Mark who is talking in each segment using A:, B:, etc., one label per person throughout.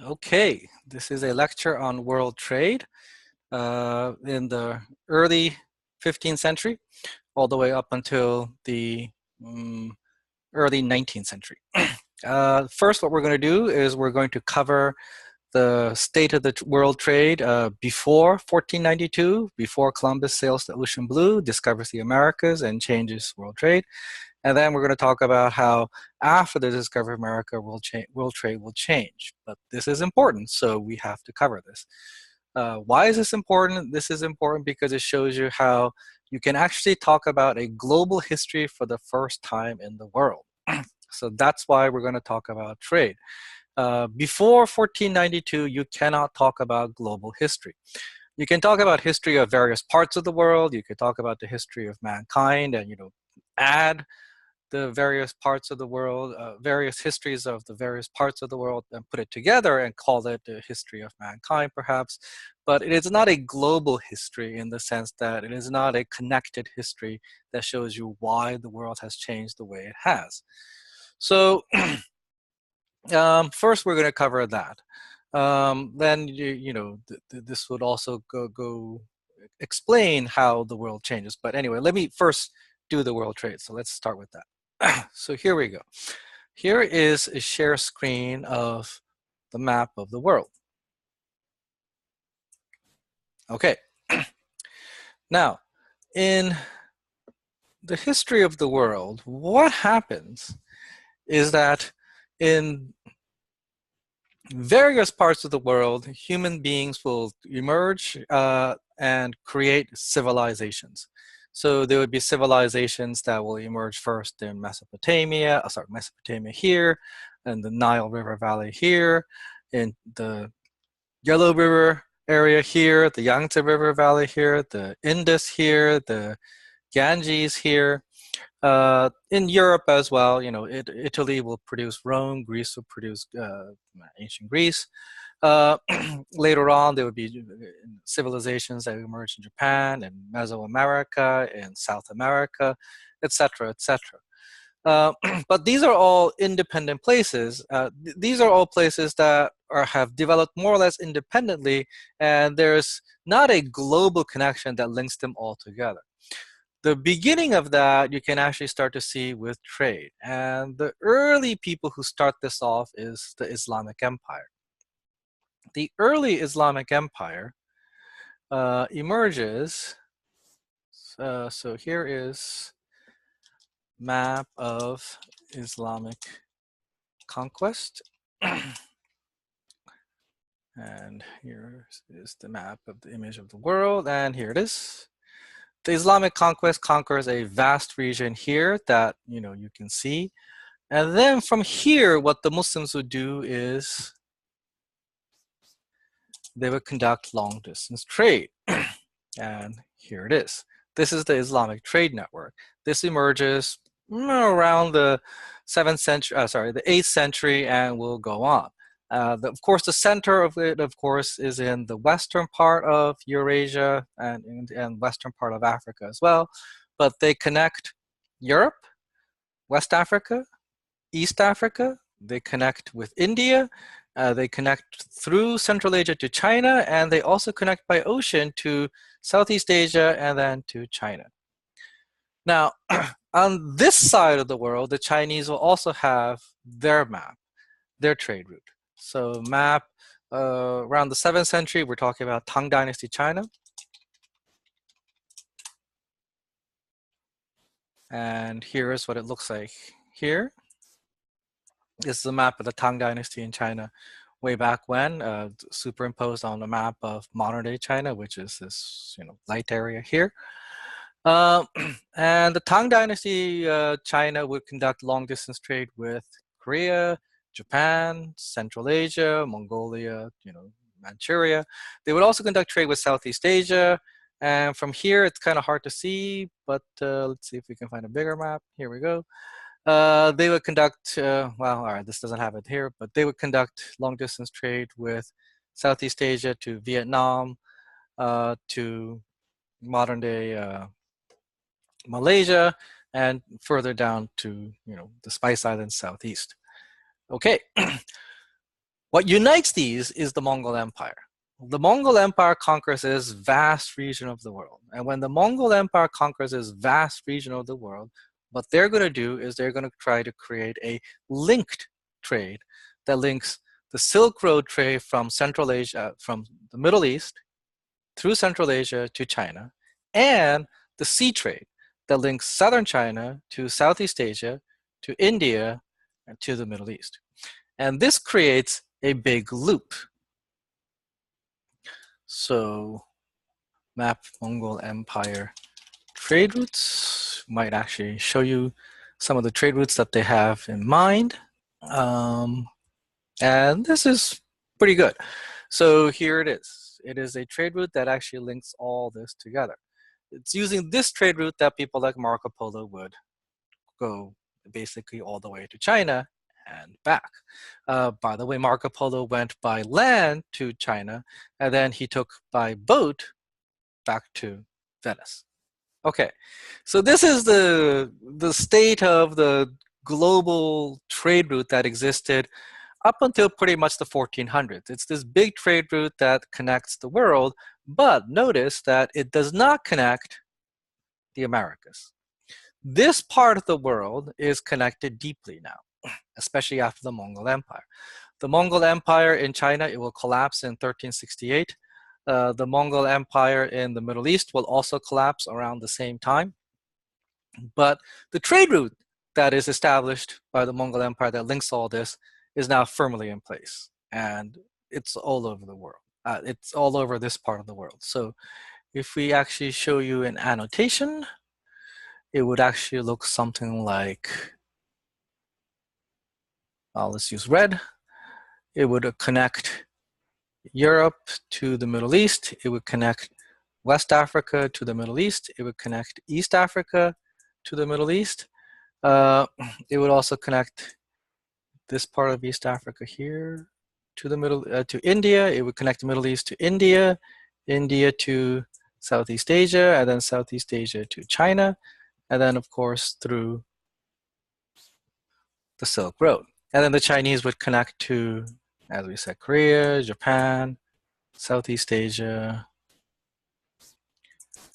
A: Okay, this is a lecture on world trade in the early 15th century, all the way up until the early 19th century. First, what we're going to do is we're going to cover the state of the world trade before 1492, before Columbus sails the ocean blue, discovers the Americas, and changes world trade. And then we're going to talk about how after the discovery of America, world trade will change. But this is important, so we have to cover this. Why is this important? This is important because it shows you how you can actually talk about a global history for the first time in the world. So that's why we're going to talk about trade. Before 1492, you cannot talk about global history. You can talk about history of various parts of the world. You could talk about the history of mankind and, add the various parts of the world, various histories of the various parts of the world, and put it together and call it the history of mankind, perhaps. But it is not a global history in the sense that it is not a connected history that shows you why the world has changed the way it has. So first, we're going to cover that. Then, this would also go explain how the world changes. But anyway, let me first do the world trade. So let's start with that. So here we go. Here is a share screen of the map of the world. Okay. Now, in the history of the world, what happens is that in various parts of the world, human beings will emerge and create civilizations. So there would be civilizations that will emerge first in Mesopotamia here, and the Nile River Valley here, in the Yellow River area here, the Yangtze River Valley here, the Indus here, the Ganges here. In Europe as well, Italy will produce Rome, Greece will produce ancient Greece. Later on, there would be civilizations that emerged in Japan and Mesoamerica and South America, etc., etc. But these are all independent places. These are all places that have developed more or less independently, and there's not a global connection that links them all together. The beginning of that you can actually start to see with trade. And the early people who start this off is the Islamic Empire. The early Islamic Empire emerges. So here is map of Islamic conquest. And here is the map of the image of the world. And here it is. The Islamic conquest conquers a vast region here that you can see. And then from here, what the Muslims would do is they would conduct long distance trade. And here it is. This is the Islamic trade network. This emerges around the 8th century and will go on. Of course, the center of it, of course, is in the western part of Eurasia and western part of Africa as well. But they connect Europe, West Africa, East Africa, they connect with India, they connect through Central Asia to China, and they also connect by ocean to Southeast Asia and then to China. Now, on this side of the world, the Chinese will also have their map, their trade route. So map around the 7th century, we're talking about Tang Dynasty China. And here is what it looks like here. This is a map of the Tang Dynasty in China way back when, superimposed on the map of modern-day China, which is this light area here. And the Tang Dynasty China would conduct long-distance trade with Korea, Japan, Central Asia, Mongolia, Manchuria. They would also conduct trade with Southeast Asia. And from here, it's kind of hard to see, but let's see if we can find a bigger map. Here we go. They would conduct, well, all right, this doesn't have it here, but they would conduct long-distance trade with Southeast Asia to Vietnam, to modern-day Malaysia, and further down to the Spice Islands southeast. Okay. What unites these is the Mongol Empire. The Mongol Empire conquers this vast region of the world. And when the Mongol Empire conquers this vast region of the world, what they're going to do is they're going to try to create a linked trade that links the Silk Road trade from Central Asia, from the Middle East through Central Asia to China, and the sea trade that links southern China to Southeast Asia, to India, and to the Middle East. And this creates a big loop. So map Mongol Empire trade routes might actually show you some of the trade routes that they have in mind. And this is pretty good. So here it is. It is a trade route that actually links all this together. It's using this trade route that people like Marco Polo would go basically all the way to China and back. By the way, Marco Polo went by land to China, and then he took by boat back to Venice. Okay, so this is the state of the global trade route that existed up until pretty much the 1400s. It's this big trade route that connects the world, but notice that it does not connect the Americas. This part of the world is connected deeply now, especially after the Mongol Empire. The Mongol Empire in China, it will collapse in 1368. The Mongol Empire in the Middle East will also collapse around the same time. But the trade route that is established by the Mongol Empire that links all this is now firmly in place. And it's all over the world. It's all over this part of the world. So if we actually show you an annotation, it would actually look something like, let's use red. It would connect Europe to the Middle East. It would connect West Africa to the Middle East. It would connect East Africa to the Middle East. It would also connect this part of East Africa here to the to India. It would connect the Middle East to India, India to Southeast Asia, and then Southeast Asia to China, and then of course through the Silk Road. And then the Chinese would connect to, as we said, Korea, Japan, Southeast Asia,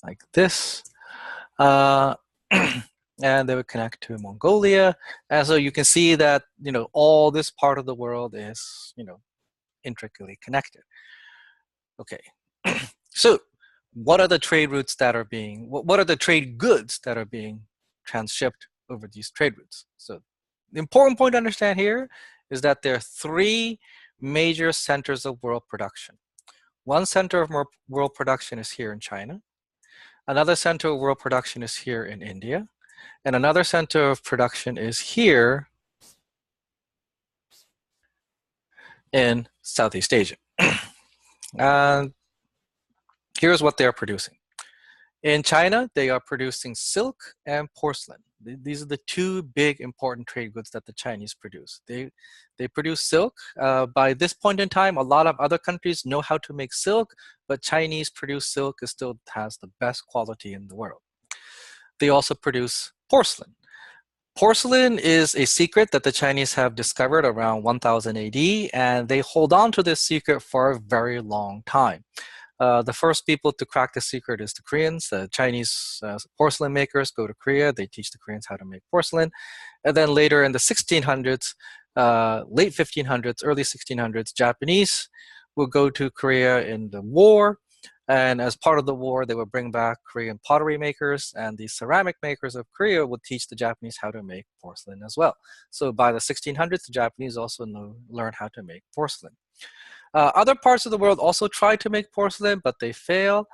A: like this. And they would connect to Mongolia. And so you can see that, all this part of the world is, intricately connected. Okay, so what are the trade routes that are being, what are the trade goods that are being transshipped over these trade routes? So the important point to understand here is that there are three major centers of world production. One center of world production is here in China. Another center of world production is here in India. And another center of production is here in Southeast Asia. And here's what they're producing. In China, they are producing silk and porcelain. These are the two big important trade goods that the Chinese produce. They produce silk. By this point in time, a lot of other countries know how to make silk, but Chinese produced silk still has the best quality in the world. They also produce porcelain. Porcelain is a secret that the Chinese have discovered around 1000 AD, and they hold on to this secret for a very long time. The first people to crack the secret is the Koreans. The Chinese porcelain makers go to Korea. They teach the Koreans how to make porcelain. And then later in the 1600s, late 1500s, early 1600s, Japanese will go to Korea in the war. And as part of the war, they would bring back Korean pottery makers, and the ceramic makers of Korea would teach the Japanese how to make porcelain as well. So by the 1600s, the Japanese also learn how to make porcelain. Other parts of the world also try to make porcelain, but they fail.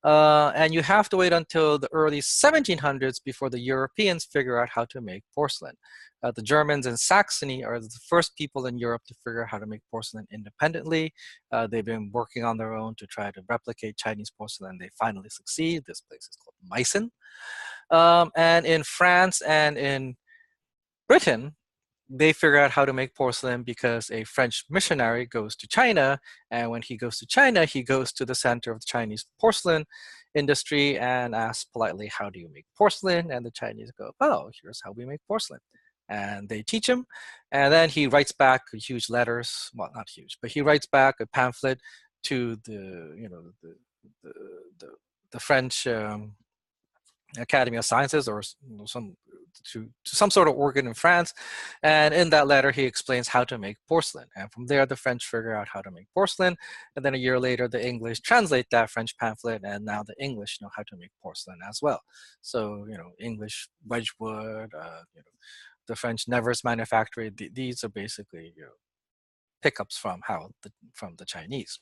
A: And you have to wait until the early 1700s before the Europeans figure out how to make porcelain. The Germans in Saxony are the first people in Europe to figure out how to make porcelain independently. They've been working on their own to try to replicate Chinese porcelain. They finally succeed. This place is called Meissen. And in France and in Britain, they figure out how to make porcelain because a French missionary goes to China, and when he goes to China, he goes to the center of the Chinese porcelain industry and asks politely, how do you make porcelain? And the Chinese go, oh, here's how we make porcelain. and they teach him. And then he writes back huge letters, well, not huge, but he writes back a pamphlet to the, the, the, the French Academy of Sciences, or some to some sort of organ in France. And in that letter, he explains how to make porcelain. And from there, the French figure out how to make porcelain. And then a year later, the English translate that French pamphlet, and now the English know how to make porcelain as well. So, English Wedgwood, the French Nevers manufactory. These are basically, pickups from from the Chinese.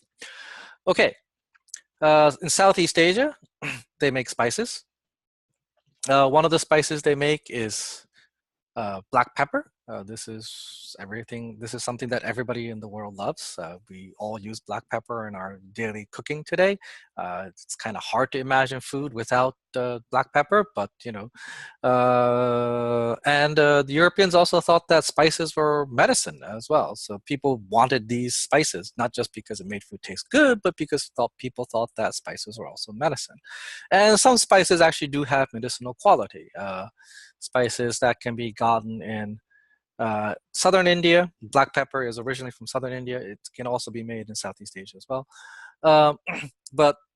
A: Okay, in Southeast Asia, they make spices. One of the spices they make is black pepper. This is everything. This is something that everybody in the world loves. We all use black pepper in our daily cooking today. It's kind of hard to imagine food without black pepper, but the Europeans also thought that spices were medicine as well. So people wanted these spices, not just because it made food taste good, but because people thought that spices were also medicine. And some spices actually do have medicinal quality. Spices that can be gotten in southern India. Black pepper is originally from southern India. It can also be made in Southeast Asia as well. But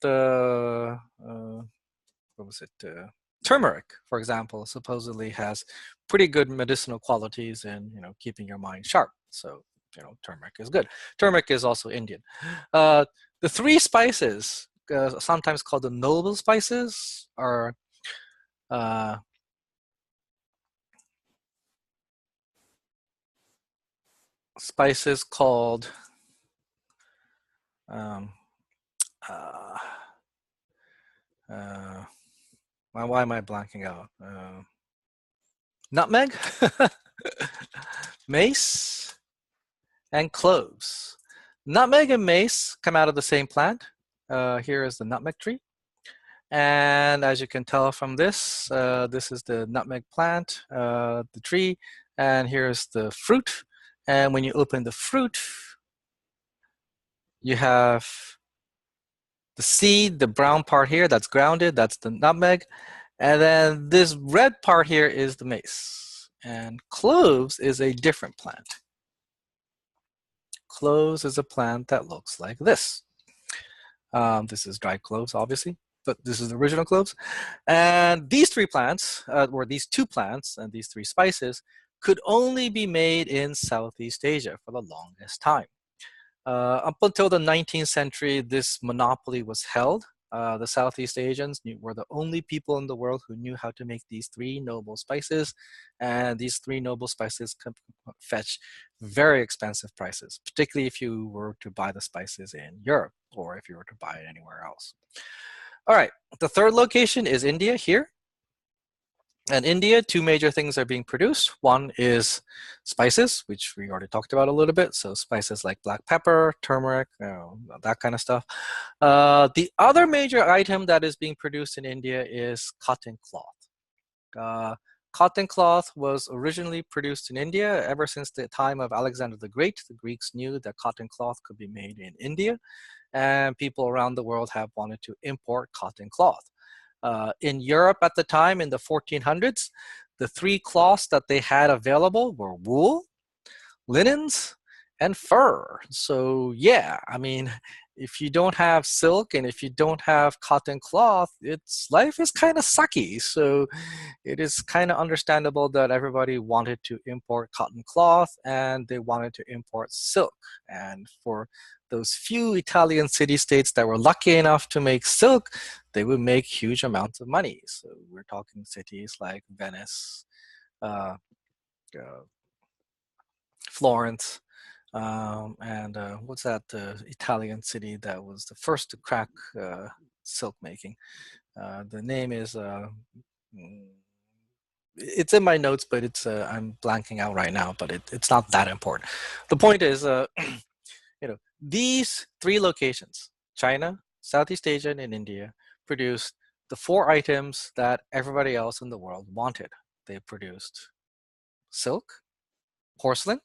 A: what was it? Turmeric, for example, supposedly has pretty good medicinal qualities in keeping your mind sharp. So turmeric is good. Turmeric is also Indian. The three spices, sometimes called the noble spices, are spices called why am I blanking out? Nutmeg, mace, and cloves. Nutmeg and mace come out of the same plant. Here is the nutmeg tree. And as you can tell from this, this is the nutmeg plant, the tree, and here's the fruit. And when you open the fruit, you have the seed, the brown part here, that's grounded, that's the nutmeg. And then this red part here is the mace. And cloves is a different plant. Cloves is a plant that looks like this. This is dried cloves, obviously, but this is the original cloves. And these three plants, or these two plants and these three spices, could only be made in Southeast Asia for the longest time. Up until the 19th century, this monopoly was held. The Southeast Asians were the only people in the world who knew how to make these three noble spices, and these three noble spices could fetch very expensive prices, particularly if you were to buy the spices in Europe or if you were to buy it anywhere else. All right, the third location is India here. In India, two major things are being produced. One is spices, which we already talked about a little bit. So spices like black pepper, turmeric, that kind of stuff. The other major item that is being produced in India is cotton cloth. Cotton cloth was originally produced in India ever since the time of Alexander the Great. The Greeks knew that cotton cloth could be made in India, and people around the world have wanted to import cotton cloth. In Europe at the time, in the 1400s, the three cloths that they had available were wool, linens, and fur. So yeah, I mean, if you don't have silk and if you don't have cotton cloth, life is kind of sucky. So it is kind of understandable that everybody wanted to import cotton cloth and they wanted to import silk. And for those few Italian city-states that were lucky enough to make silk, they would make huge amounts of money. So we're talking cities like Venice, Florence, and what's that Italian city that was the first to crack silk making? The name is, it's in my notes, but it's I'm blanking out right now, but it's not that important. The point is, these three locations, China, Southeast Asia, and India, produced the four items that everybody else in the world wanted. They produced silk, porcelain,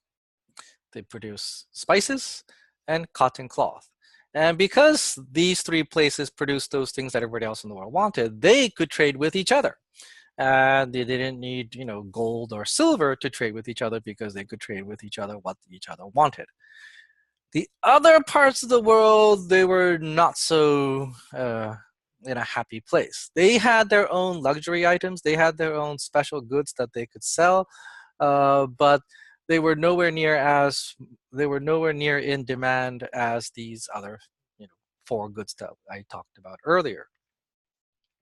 A: they produce spices, and cotton cloth. And because these three places produced those things that everybody else in the world wanted, they could trade with each other. and they didn't need, gold or silver to trade with each other because they could trade with each other what each other wanted. The other parts of the world, they were not so in a happy place. They had their own luxury items, they had their own special goods that they could sell, but they were nowhere near in demand as these other, four goods that I talked about earlier.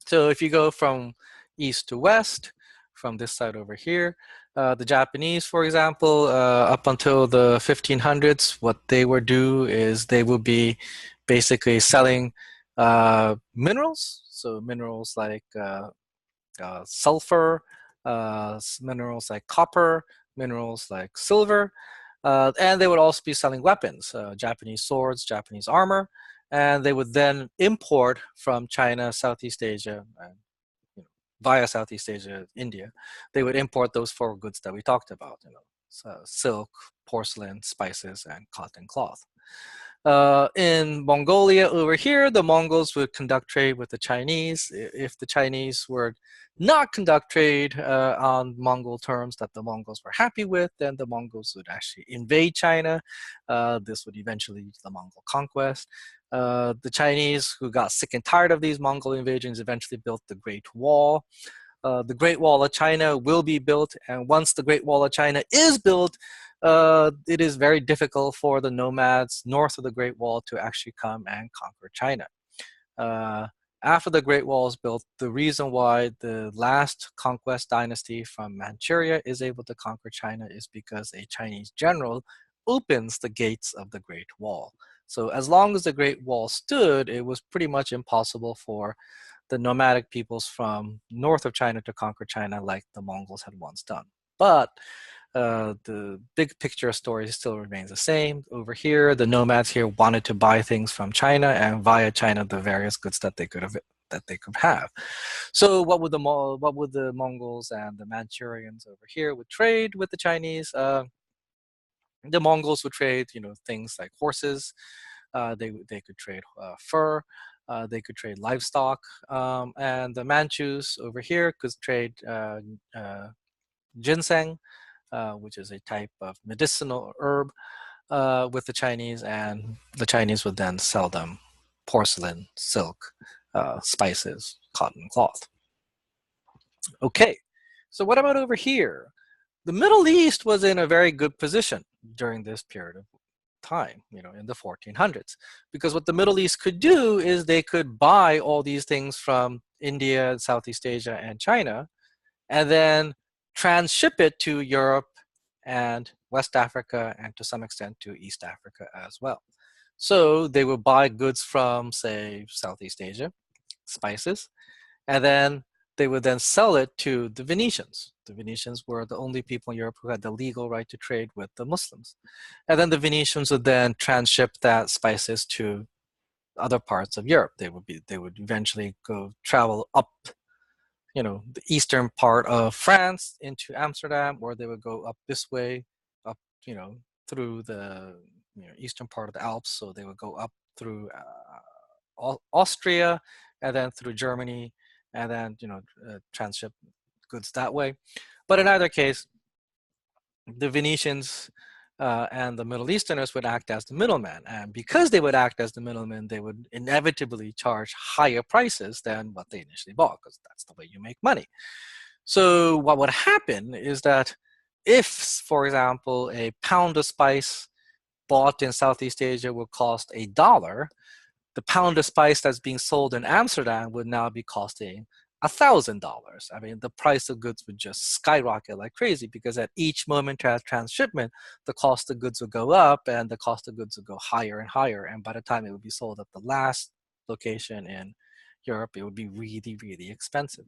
A: So if you go from east to west, from this side over here, the Japanese, for example, up until the 1500s, what they would do is they would be basically selling minerals. So minerals like sulfur, minerals like copper, minerals like silver, and they would also be selling weapons, Japanese swords, Japanese armor, and they would then import from China, Southeast Asia, and via Southeast Asia, India. They would import those four goods that we talked about, so silk, porcelain, spices, and cotton cloth. In Mongolia over here, the Mongols would conduct trade with the Chinese. If the Chinese were not conduct trade on Mongol terms that the Mongols were happy with, then the Mongols would actually invade China. This would eventually lead to the Mongol conquest. The Chinese, who got sick and tired of these Mongol invasions, eventually built the Great Wall. The Great Wall of China will be built, and once the Great Wall of China is built, it is very difficult for the nomads north of the Great Wall to actually come and conquer China. After the Great Wall is built, the reason why the last conquest dynasty from Manchuria is able to conquer China is because a Chinese general opens the gates of the Great Wall. So as long as the Great Wall stood, it was pretty much impossible for the nomadic peoples from north of China to conquer China like the Mongols had once done. But the big picture story still remains the same. Over here, the nomads here wanted to buy things from China, and via China, the various goods that they could have. So, what would the Mongols and the Manchurians over here would trade with the Chinese? The Mongols would trade, things like horses. They could trade fur. They could trade livestock, and the Manchus over here could trade ginseng, which is a type of medicinal herb, with the Chinese, and the Chinese would then sell them porcelain, silk, spices, cotton cloth. Okay, so what about over here? The Middle East was in a very good position during this period of time, in the 1400s, because what the Middle East could do is they could buy all these things from India, Southeast Asia, and China, and then transship it to Europe and West Africa, and to some extent to East Africa as well. So they would buy goods from, say, Southeast Asia, spices, and then they would then sell it to the Venetians. The Venetians were the only people in Europe who had the legal right to trade with the Muslims. And then the Venetians would then transship that spices to other parts of Europe. They would eventually travel up, the eastern part of France into Amsterdam, or they would go up this way, up, through the eastern part of the Alps. So they would go up through Austria, and then through Germany, and then transship goods that way. But in either case, the Venetians and the Middle Easterners would act as the middleman, and because they would act as the middleman, they would inevitably charge higher prices than what they initially bought, because that's the way you make money. So what would happen is that if, for example, a pound of spice bought in Southeast Asia would cost $1, the pound of spice that's being sold in Amsterdam would now be costing $1,000. I mean, the price of goods would just skyrocket like crazy, because at each momentary transshipment, the cost of goods would go up, and the cost of goods would go higher and higher. And by the time it would be sold at the last location in Europe, it would be really, really expensive.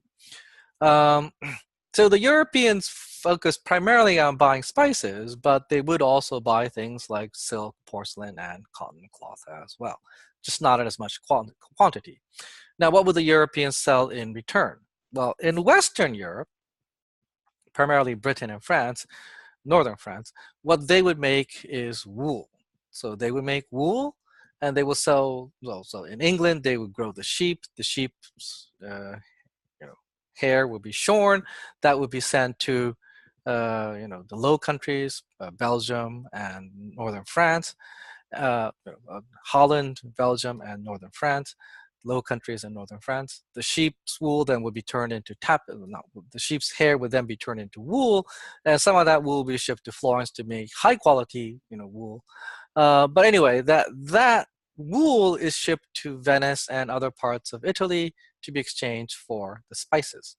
A: So the Europeans focused primarily on buying spices, but they would also buy things like silk, porcelain, and cotton cloth as well, just not in as much quantity. Now, what would the Europeans sell in return? Well, in Western Europe, primarily Britain and France, northern France, what they would make is wool. So they would make wool, and they will sell, well, so in England, they would grow the sheep. The sheep, hair would be shorn. That would be sent to the Low Countries, Belgium and northern France, Holland, Belgium, and northern France, Low Countries and northern France. The sheep's wool then would be turned into the sheep's hair would then be turned into wool, and some of that wool would be shipped to Florence to make high quality, wool. But anyway, that wool is shipped to Venice and other parts of Italy to be exchanged for the spices.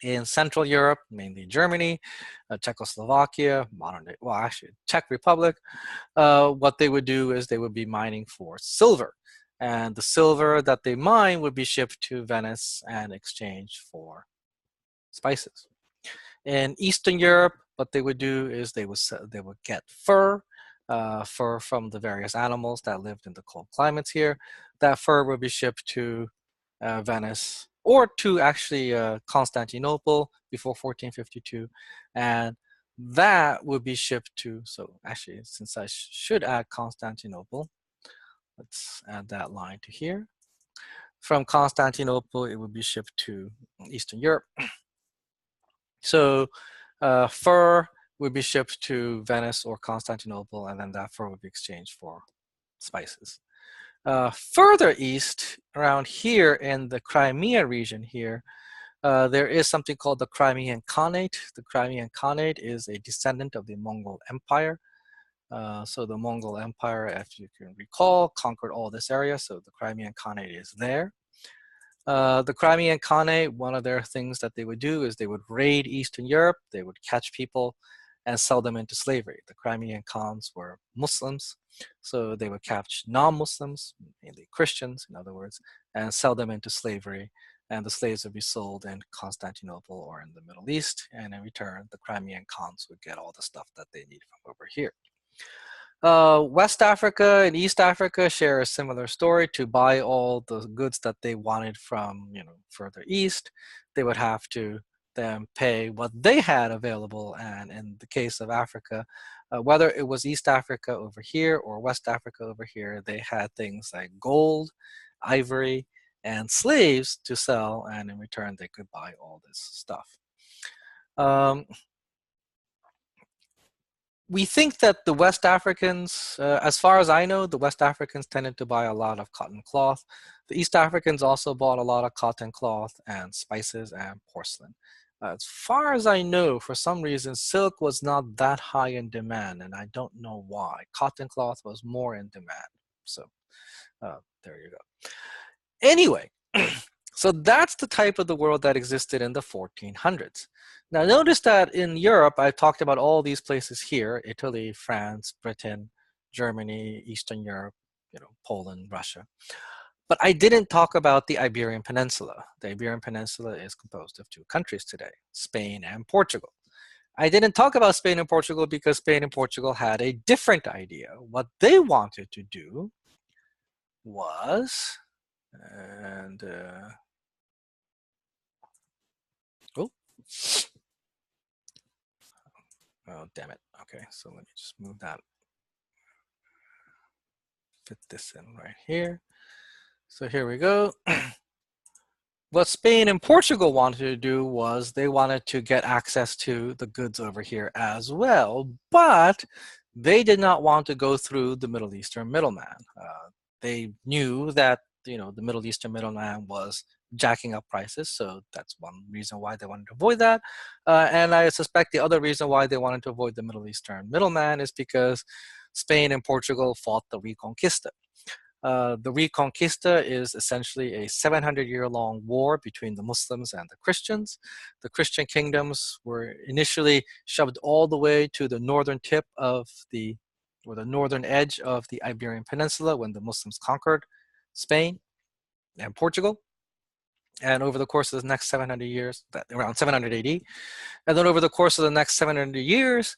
A: In Central Europe, mainly Germany, Czechoslovakia, actually Czech Republic, what they would do is they would be mining for silver. And the silver that they mine would be shipped to Venice and exchanged for spices. In Eastern Europe, what they would do is they would get fur from the various animals that lived in the cold climates here. That fur would be shipped to Venice or to actually Constantinople before 1452, and that would be shipped to, so actually since I should add Constantinople, let's add that line to here. From Constantinople, it would be shipped to Eastern Europe. So fur would be shipped to Venice or Constantinople, and then that fur would be exchanged for spices. Further east, around here in the Crimea region here, there is something called the Crimean Khanate. The Crimean Khanate is a descendant of the Mongol Empire. So the Mongol Empire, if you can recall, conquered all this area, so the Crimean Khanate is there. The Crimean Khanate, one of their things that they would do is they would raid Eastern Europe, they would catch people and sell them into slavery. The Crimean Khans were Muslims, so they would capture non-Muslims, mainly Christians in other words, and sell them into slavery, and the slaves would be sold in Constantinople or in the Middle East, and in return the Crimean Khans would get all the stuff that they need from over here. West Africa and East Africa share a similar story. To buy all the goods that they wanted from further east, they would have to then pay what they had available. And in the case of Africa, whether it was East Africa over here or West Africa over here, they had things like gold, ivory, and slaves to sell, and in return they could buy all this stuff. We think that the West Africans, as far as I know, the West Africans tended to buy a lot of cotton cloth. The East Africans also bought a lot of cotton cloth and spices and porcelain. As far as I know, for some reason, silk was not that high in demand, and I don't know why. Cotton cloth was more in demand. So there you go. Anyway, so that's the type of the world that existed in the 1400s. Now notice that in Europe, I talked about all these places here: Italy, France, Britain, Germany, Eastern Europe, Poland, Russia. But I didn't talk about the Iberian Peninsula. The Iberian Peninsula is composed of two countries today, Spain and Portugal. I didn't talk about Spain and Portugal because Spain and Portugal had a different idea. What they wanted to do was, and oh, damn it. Okay, so let me just move that. Fit this in right here. So here we go. What Spain and Portugal wanted to do was they wanted to get access to the goods over here as well, but they did not want to go through the Middle Eastern middleman. They knew that the Middle Eastern middleman was jacking up prices, so that's one reason why they wanted to avoid that. And I suspect the other reason why they wanted to avoid the Middle Eastern middleman is because Spain and Portugal fought the Reconquista. The Reconquista is essentially a 700-year-long war between the Muslims and the Christians. The Christian kingdoms were initially shoved all the way to the northern tip of the northern edge of the Iberian Peninsula when the Muslims conquered Spain and Portugal. And over the course of the next 700 years, around 700 AD, and then over the course of the next 700 years,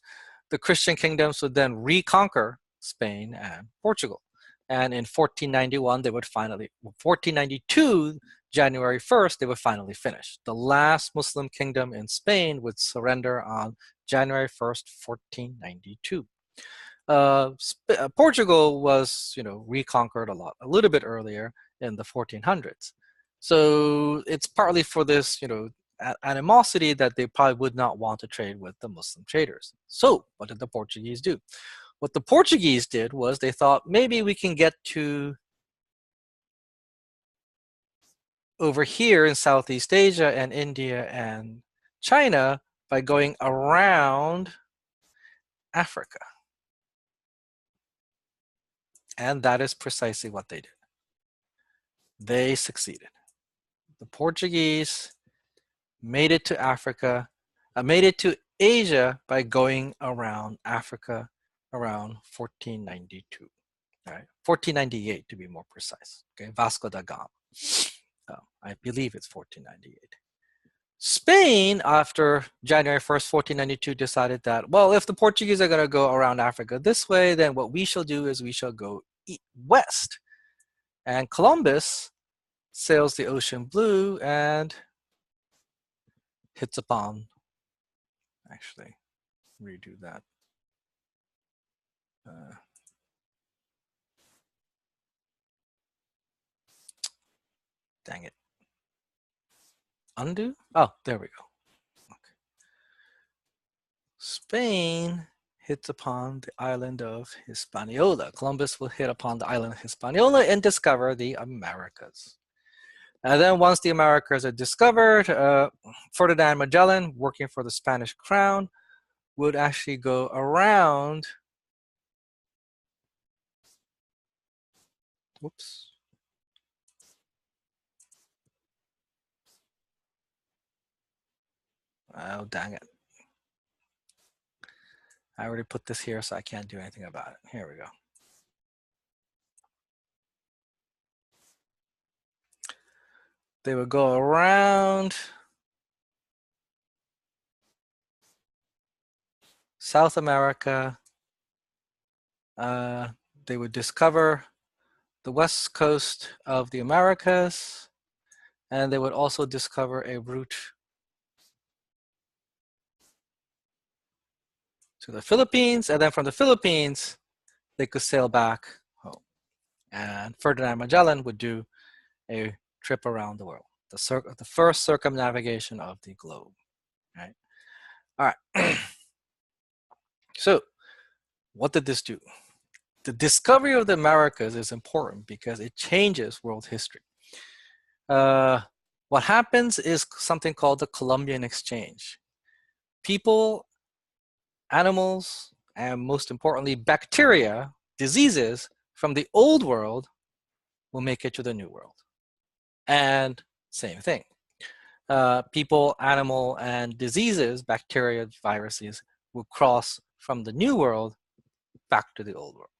A: the Christian kingdoms would then reconquer Spain and Portugal. And in 1491, 1492, January 1st, they would finally finish. The last Muslim kingdom in Spain would surrender on January 1st, 1492. Portugal was, reconquered a little bit earlier in the 1400s. So it's partly for this, animosity that they probably would not want to trade with the Muslim traders. So what did the Portuguese do? What the Portuguese did was they thought maybe we can get to over here in Southeast Asia and India and China by going around Africa. And that is precisely what they did. They succeeded. The Portuguese made it to Africa, made it to Asia by going around Africa around 1492, right? 1498 to be more precise. Okay, Vasco da Gama. I believe it's 1498. Spain, after January 1st, 1492, decided that, well, if the Portuguese are going to go around Africa this way, then what we shall do is we shall go west. And Columbus sails the ocean blue and hits upon, actually, redo that. Dang it. Undo? Oh, there we go. Okay. Spain hits upon the island of Hispaniola. Columbus will hit upon the island of Hispaniola and discover the Americas. And then once the Americas are discovered, Ferdinand Magellan, working for the Spanish crown, would actually go around, whoops. Oh, dang it. I already put this here, so I can't do anything about it. Here we go. They would go around South America. They would discover the west coast of the Americas, and they would also discover a route to the Philippines, and then from the Philippines, they could sail back home. And Ferdinand Magellan would do a trip around the world, the first circumnavigation of the globe, right? All right. So what did this do? The discovery of the Americas is important because it changes world history. What happens is something called the Columbian Exchange. People, animals, and most importantly, bacteria, diseases from the old world will make it to the new world. And same thing. People, animal, and diseases, bacteria, viruses, will cross from the new world back to the old world.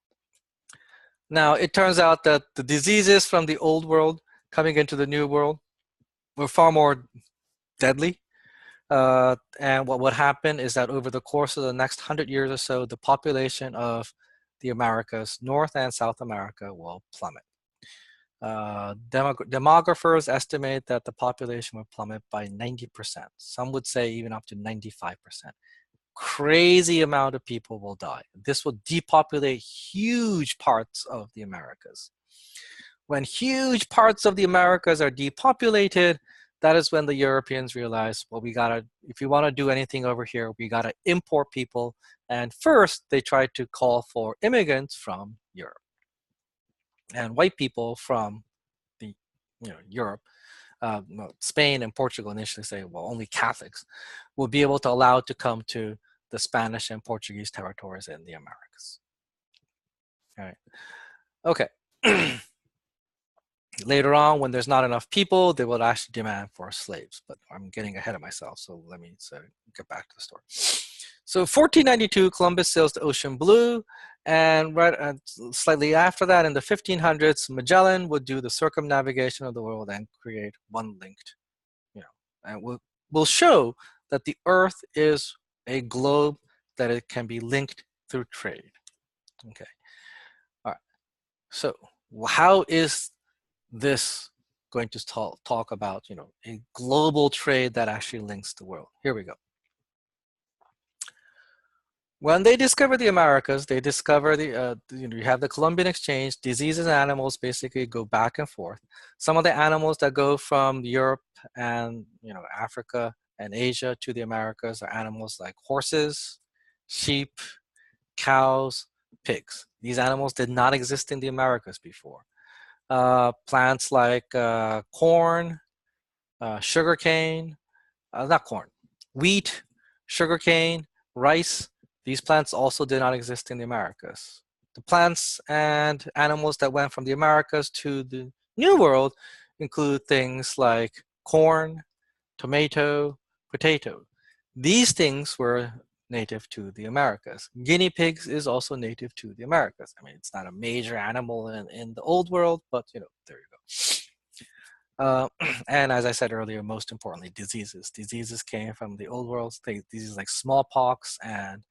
A: Now, it turns out that the diseases from the old world coming into the new world were far more deadly. And what would happen is that over the course of the next 100 years or so, the population of the Americas, North and South America, will plummet. Demographers estimate that the population will plummet by 90%. Some would say even up to 95%. Crazy amount of people will die. This will depopulate huge parts of the Americas. When huge parts of the Americas are depopulated, that is when the Europeans realize, well, if we want to do anything over here, we got to import people. And first, they tried to call for immigrants from Europe. And white people from Europe, Spain and Portugal initially say, well, only Catholics will be able to allow to come to the Spanish and Portuguese territories in the Americas. All right. Okay. Later on, when there's not enough people, they will actually demand for slaves. But I'm getting ahead of myself, so let me get back to the story. So 1492, Columbus sails the ocean blue, and slightly after that, in the 1500s, Magellan would do the circumnavigation of the world and create one linked, and we'll show that the Earth is a globe that it can be linked through trade. Okay. All right. So how is this going to talk about, a global trade that actually links the world? Here we go. When they discover the Americas, they discover you have the Columbian Exchange. Diseases and animals basically go back and forth. Some of the animals that go from Europe and Africa and Asia to the Americas are animals like horses, sheep, cows, pigs. These animals did not exist in the Americas before. Plants like corn, sugarcane, not corn, wheat, sugarcane, rice. These plants also did not exist in the Americas. The plants and animals that went from the Americas to the New World include things like corn, tomato, potato. These things were native to the Americas. Guinea pigs is also native to the Americas. I mean, it's not a major animal in the old world, but there you go. And as I said earlier, most importantly, diseases. Diseases came from the old world. Diseases like smallpox and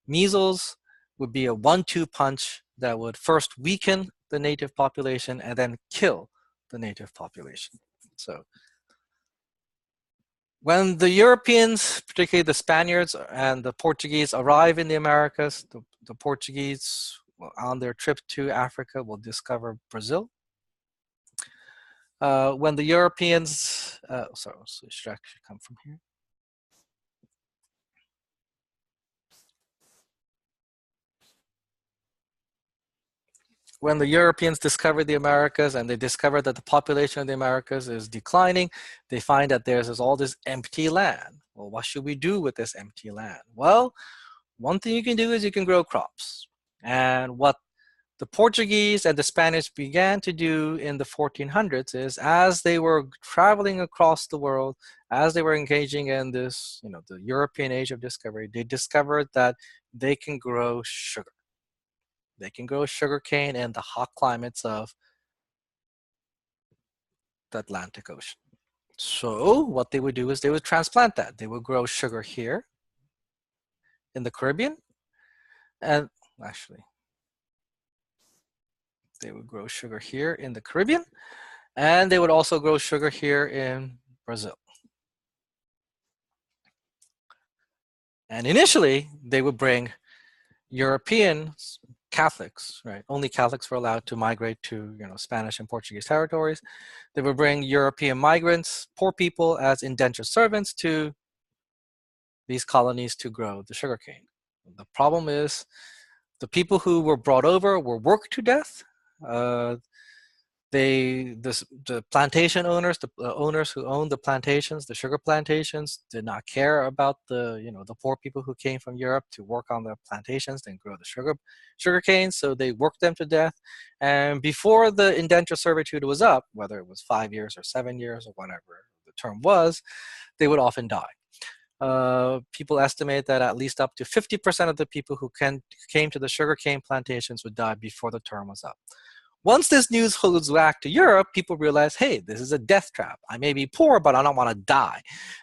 A: measles would be a 1-2 punch that would first weaken the native population and then kill the native population. So when the Europeans, particularly the Spaniards and the Portuguese, arrive in the Americas, the Portuguese, on their trip to Africa, will discover Brazil. When the Europeans, so it should actually come from here. When the Europeans discovered the Americas and they discovered that the population of the Americas is declining, they find that there's all this empty land. Well, what should we do with this empty land? Well, one thing you can do is you can grow crops. And what the Portuguese and the Spanish began to do in the 1400s is, as they were traveling across the world, as they were engaging in this, the European age of discovery, they discovered that they can grow sugar. They can grow sugarcane in the hot climates of the Atlantic Ocean. So what they would do is they would transplant that. They would grow sugar here in the Caribbean, and actually, they would grow sugar here in the Caribbean, and they would also grow sugar here in Brazil. And initially, they would bring European Catholics, right? Only Catholics were allowed to migrate to, Spanish and Portuguese territories. They would bring European migrants, poor people, as indentured servants to these colonies to grow the sugarcane. The problem is the people who were brought over were worked to death. The plantation owners, the owners who owned the plantations, the sugar plantations, did not care about the poor people who came from Europe to work on the plantations and grow the sugar cane. So they worked them to death. And before the indentured servitude was up, whether it was 5 years or 7 years or whatever the term was, they would often die. People estimate that at least up to 50% of the people who came to the sugarcane plantations would die before the term was up. Once this news goes back to Europe, people realize, hey, this is a death trap. I may be poor, but I don't want to die.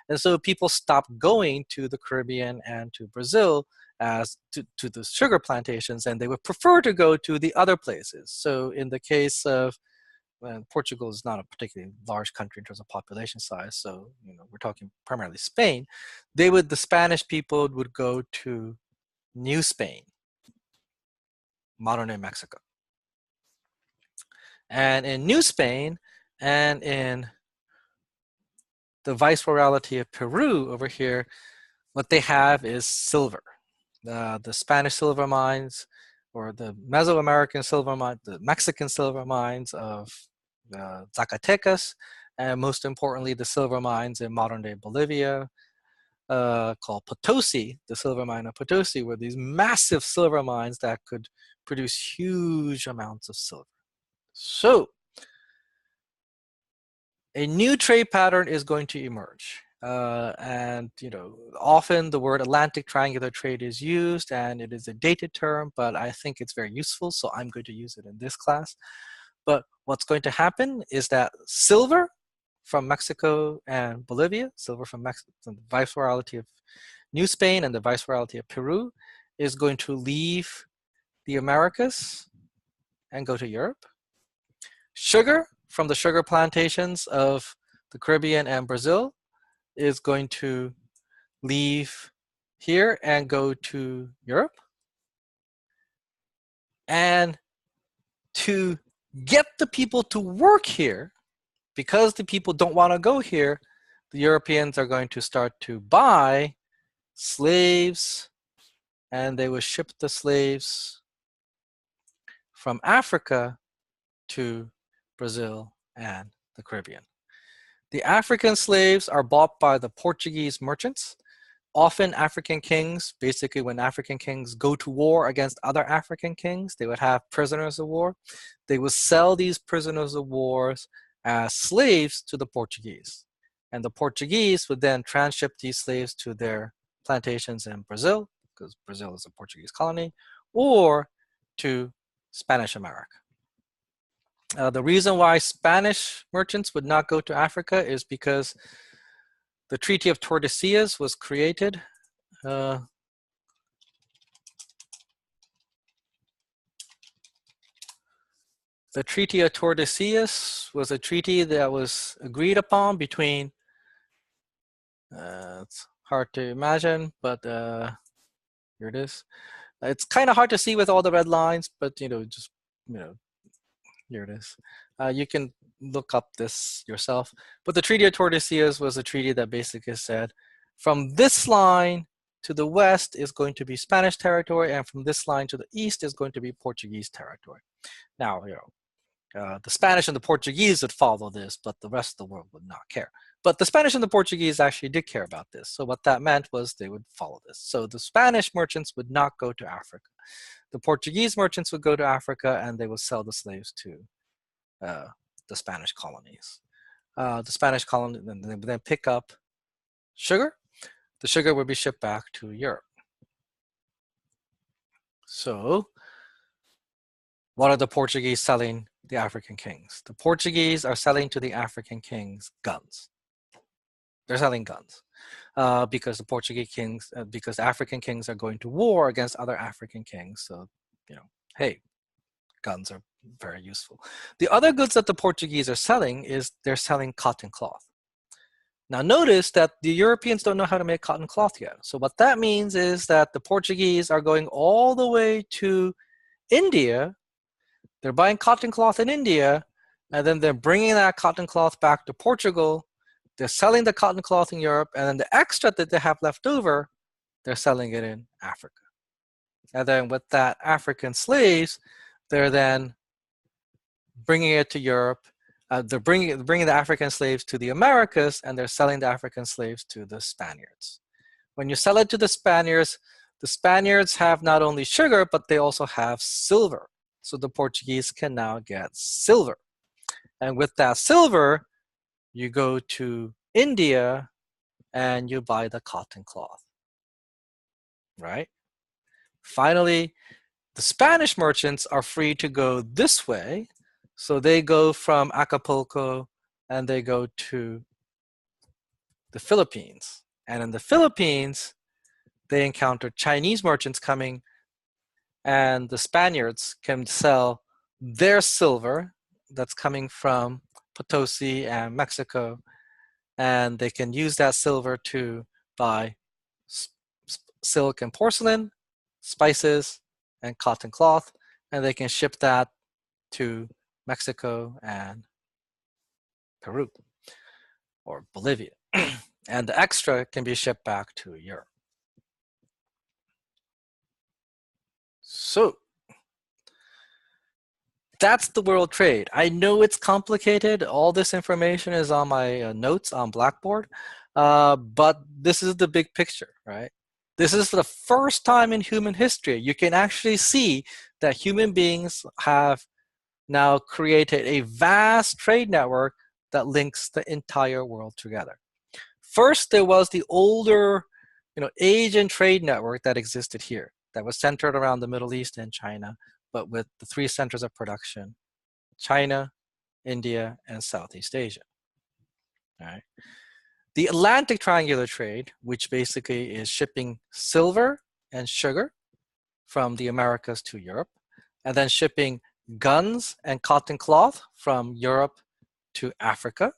A: And so people stopped going to the Caribbean and to Brazil to the sugar plantations, and they would prefer to go to the other places. So in the case of Portugal is not a particularly large country in terms of population size, so we're talking primarily Spain. The Spanish people would go to New Spain, modern-day Mexico. And in New Spain and in the Viceroyalty of Peru over here, what they have is silver. The Spanish silver mines, or the Mesoamerican silver mine, the Mexican silver mines of Zacatecas, and most importantly, the silver mines in modern-day Bolivia, called Potosi. The silver mine of Potosi were these massive silver mines that could produce huge amounts of silver. So a new trade pattern is going to emerge. And often the word Atlantic triangular trade is used, and it is a dated term, but I think it's very useful, so I'm going to use it in this class. But what's going to happen is that silver from Mexico and Bolivia, silver from the Viceroyalty of New Spain and the Viceroyalty of Peru, is going to leave the Americas and go to Europe. Sugar from the sugar plantations of the Caribbean and Brazil is going to leave here and go to Europe. And to get the people to work here, because the people don't want to go here, the Europeans are going to start to buy slaves, and they will ship the slaves from Africa to Brazil and the Caribbean. The African slaves are bought by the Portuguese merchants. Often African kings, basically when African kings go to war against other African kings, they would have prisoners of war. They would sell these prisoners of war as slaves to the Portuguese. And the Portuguese would then transship these slaves to their plantations in Brazil, because Brazil is a Portuguese colony, or to Spanish America. The reason why Spanish merchants would not go to Africa is because the Treaty of Tordesillas was created. The Treaty of Tordesillas was a treaty that was agreed upon between, it's hard to imagine, but here it is. It's kind of hard to see with all the red lines, but just, here it is. You can look up this yourself. But the Treaty of Tordesillas was a treaty that basically said, from this line to the west is going to be Spanish territory, and from this line to the east is going to be Portuguese territory. Now, the Spanish and the Portuguese would follow this, but the rest of the world would not care. But the Spanish and the Portuguese actually did care about this. So what that meant was they would follow this. So the Spanish merchants would not go to Africa. The Portuguese merchants would go to Africa, and they would sell the slaves to the Spanish colonies. The Spanish colony then would pick up sugar. The sugar would be shipped back to Europe. So what are the Portuguese selling the African kings? The Portuguese are selling to the African kings guns. They're selling guns because the Portuguese kings, because African kings are going to war against other African kings. So, hey, guns are very useful. The other goods that the Portuguese are selling is they're selling cotton cloth. Now notice that the Europeans don't know how to make cotton cloth yet. So what that means is that the Portuguese are going all the way to India. They're buying cotton cloth in India, and then they're bringing that cotton cloth back to Portugal. They're selling the cotton cloth in Europe, and then the extra that they have left over, they're selling it in Africa. And then with that African slaves, they're then bringing it to Europe. They're bringing the African slaves to the Americas, and they're selling the African slaves to the Spaniards. When you sell it to the Spaniards have not only sugar, but they also have silver. So the Portuguese can now get silver. And with that silver, you go to India and you buy the cotton cloth, right? Finally, the Spanish merchants are free to go this way. So they go from Acapulco and they go to the Philippines. And in the Philippines, they encounter Chinese merchants coming, and the Spaniards can sell their silver that's coming from Potosi and Mexico, and they can use that silver to buy silk and porcelain, spices, and cotton cloth, and they can ship that to Mexico and Peru or Bolivia. And the extra can be shipped back to Europe. So that's the world trade. I know it's complicated. All this information is on my notes on Blackboard, but this is the big picture, right? This is the first time in human history you can actually see that human beings have now created a vast trade network that links the entire world together. First, there was the older, Asian trade network that existed here that was centered around the Middle East and China, but with the three centers of production: China, India, and Southeast Asia. All right. The Atlantic Triangular Trade, which basically is shipping silver and sugar from the Americas to Europe, and then shipping guns and cotton cloth from Europe to Africa,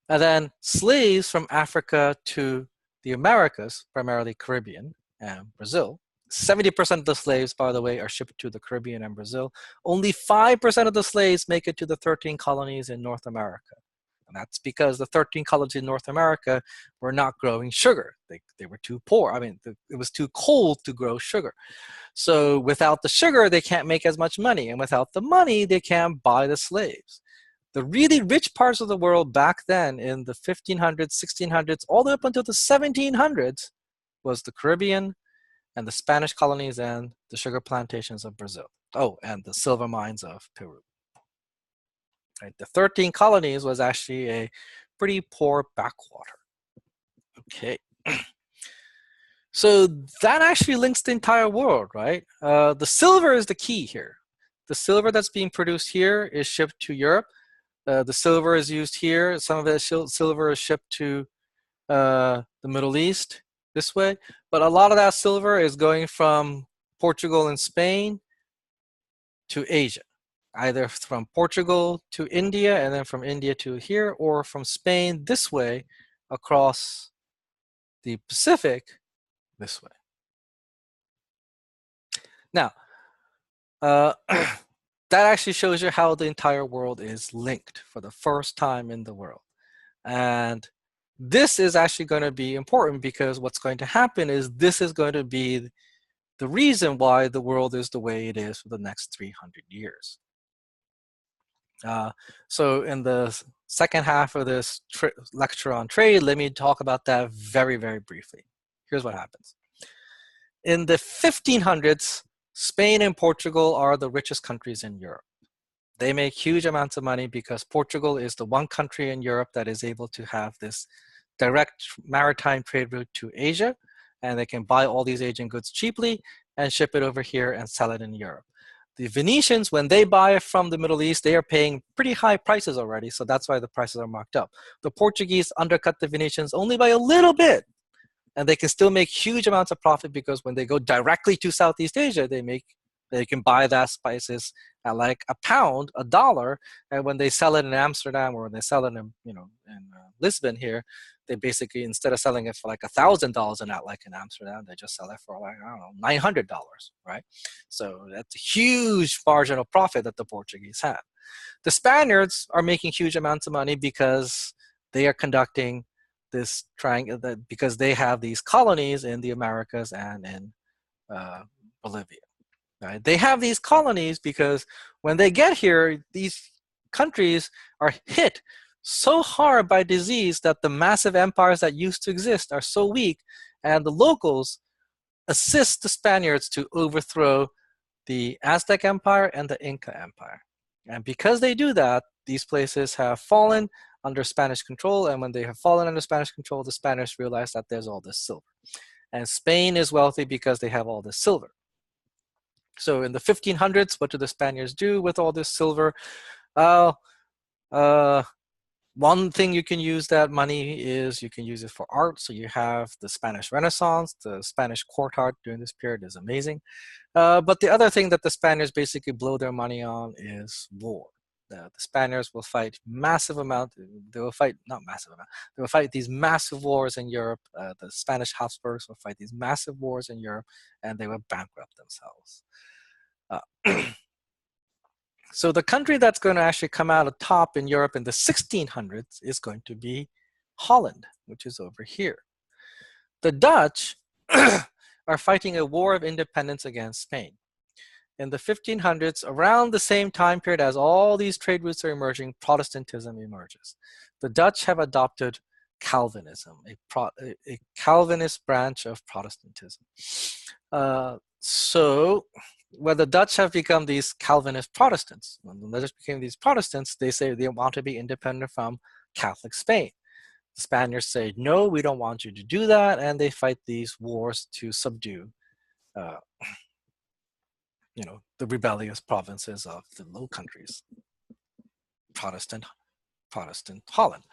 A: and then slaves from Africa to the Americas, primarily Caribbean and Brazil. 70% of the slaves, by the way, are shipped to the Caribbean and Brazil. Only 5% of the slaves make it to the 13 colonies in North America. And that's because the 13 colonies in North America were not growing sugar. They were too poor. I mean, it was too cold to grow sugar. So without the sugar, they can't make as much money. And without the money, they can't buy the slaves. The really rich parts of the world back then in the 1500s, 1600s, all the way up until the 1700s was the Caribbean and the Spanish colonies and the sugar plantations of Brazil. Oh, and the silver mines of Peru. Right? The 13 colonies was actually a pretty poor backwater. Okay. So that actually links the entire world, right? The silver is the key here. The silver that's being produced here is shipped to Europe. The silver is used here. Some of the silver is shipped to the Middle East this way. But a lot of that silver is going from Portugal and Spain to Asia, either from Portugal to India and then from India to here, or from Spain this way across the Pacific this way. Now, that actually shows you how the entire world is linked for the first time in the world. And this is actually going to be important because what's going to happen is this is going to be the reason why the world is the way it is for the next 300 years. So in the second half of this lecture on trade, let me talk about that very, very briefly. Here's what happens. In the 1500s, Spain and Portugal are the richest countries in Europe. They make huge amounts of money because Portugal is the one country in Europe that is able to have this direct maritime trade route to Asia, and they can buy all these Asian goods cheaply and ship it over here and sell it in Europe. The Venetians, when they buy it from the Middle East, they are paying pretty high prices already, so that's why the prices are marked up. The Portuguese undercut the Venetians only by a little bit, and they can still make huge amounts of profit because when they go directly to Southeast Asia, they can buy that spices at like £1, $1, and when they sell it in Amsterdam or when they sell it in Lisbon here, they basically, instead of selling it for like $1,000 in Amsterdam, they just sell it for like, I don't know, $900, right? So that's a huge marginal profit that the Portuguese have. The Spaniards are making huge amounts of money because they are conducting this triangle, because they have these colonies in the Americas and in Bolivia. Right? They have these colonies because when they get here, these countries are hit so hard by disease that the massive empires that used to exist are so weak, and the locals assist the Spaniards to overthrow the Aztec Empire and the Inca Empire. And because they do that, these places have fallen under Spanish control, and when they have fallen under Spanish control, the Spanish realize that there's all this silver. And Spain is wealthy because they have all this silver. So in the 1500s, what do the Spaniards do with all this silver? One thing you can use that money is you can use it for art. So you have the Spanish Renaissance, the Spanish court art during this period is amazing. But the other thing that the Spaniards basically blow their money on is war. The Spaniards will fight massive amount. They will fight, not massive amount, they will fight these massive wars in Europe. The Spanish Habsburgs will fight these massive wars in Europe, and they will bankrupt themselves. So the country that's going to actually come out on top in Europe in the 1600s is going to be Holland, which is over here. The Dutch are fighting a war of independence against Spain. In the 1500s, around the same time period as all these trade routes are emerging, Protestantism emerges. The Dutch have adopted Calvinism, a Calvinist branch of Protestantism. So when the Dutch have become these Calvinist Protestants, when the Dutch became these Protestants, they say they want to be independent from Catholic Spain. The Spaniards say, no, we don't want you to do that, and they fight these wars to subdue the rebellious provinces of the Low Countries, Protestant Holland.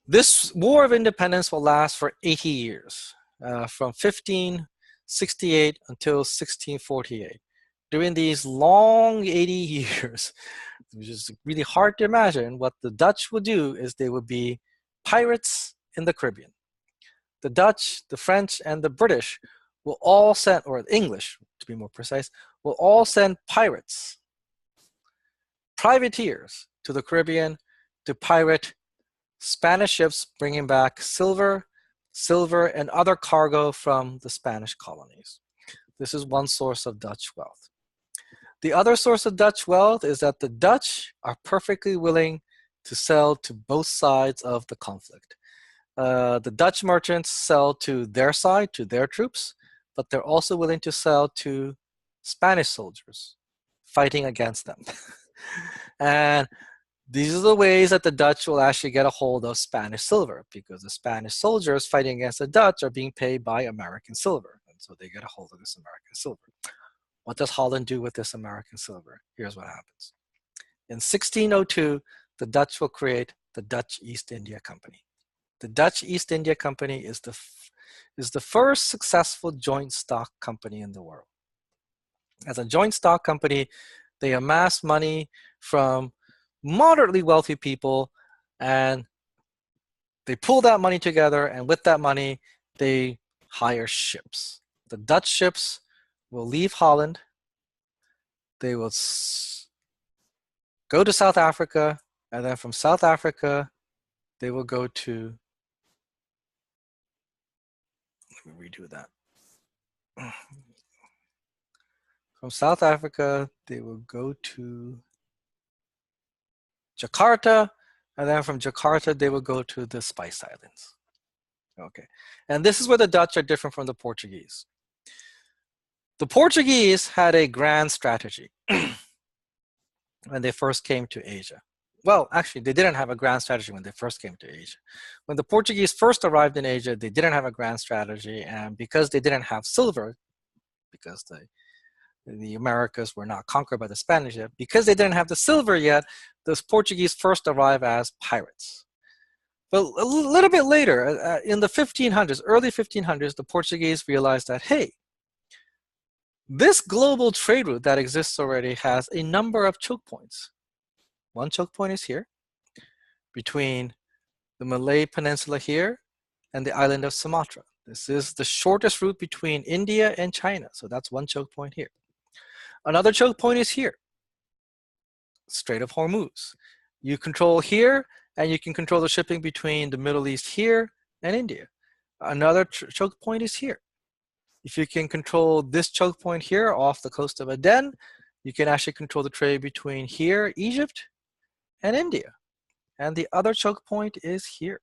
A: This war of independence will last for 80 years, from 1568 until 1648. During these long 80 years, which is really hard to imagine, what the Dutch would do is they would be pirates in the Caribbean. the Dutch, the French, and the British will all send, or the English to be more precise, will all send pirates, privateers to the Caribbean to pirate Spanish ships bringing back silver, and other cargo from the Spanish colonies. This is one source of Dutch wealth. The other source of Dutch wealth is that the Dutch are perfectly willing to sell to both sides of the conflict. The Dutch merchants sell to their side, to their troops, but they're also willing to sell to Spanish soldiers fighting against them. And these are the ways that the Dutch will actually get a hold of Spanish silver, because the Spanish soldiers fighting against the Dutch are being paid by American silver. And so they get a hold of this American silver. What does Holland do with this American silver? Here's what happens. In 1602, the Dutch will create the Dutch East India Company. The Dutch East India Company is the first successful joint stock company in the world. As a joint stock company, they amass money from moderately wealthy people, and they pull that money together, and with that money, they hire ships. The Dutch ships will leave Holland. They will go to South Africa, and then from South Africa, they will go to, let me redo that. From South Africa, they will go to Jakarta, and then from Jakarta, they will go to the Spice Islands. Okay, and this is where the Dutch are different from the Portuguese. The Portuguese had a grand strategy when they first came to Asia. Well, actually, they didn't have a grand strategy when they first came to Asia. When the Portuguese first arrived in Asia, they didn't have a grand strategy, and because they didn't have silver, because the Americas were not conquered by the Spanish yet, because they didn't have the silver yet, the Portuguese first arrived as pirates. But a little bit later, in the 1500s, early 1500s, the Portuguese realized that, hey, this global trade route that exists already has a number of choke points. One choke point is here, between the Malay Peninsula here and the island of Sumatra. This is the shortest route between India and China, so that's one choke point here. Another choke point is here, Strait of Hormuz. You control here, and you can control the shipping between the Middle East here and India. Another choke point is here. If you can control this choke point here off the coast of Aden, you can actually control the trade between here, Egypt, and India. And the other choke point is here.